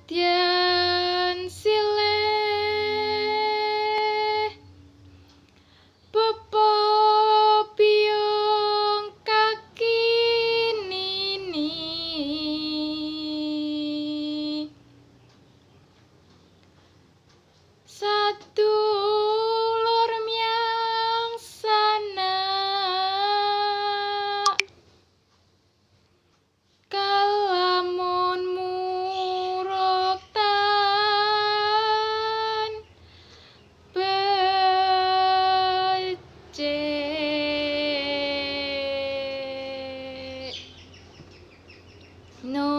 Tian sileh popo piung kaki nini satu lor miang sana kalamun muroktan becek no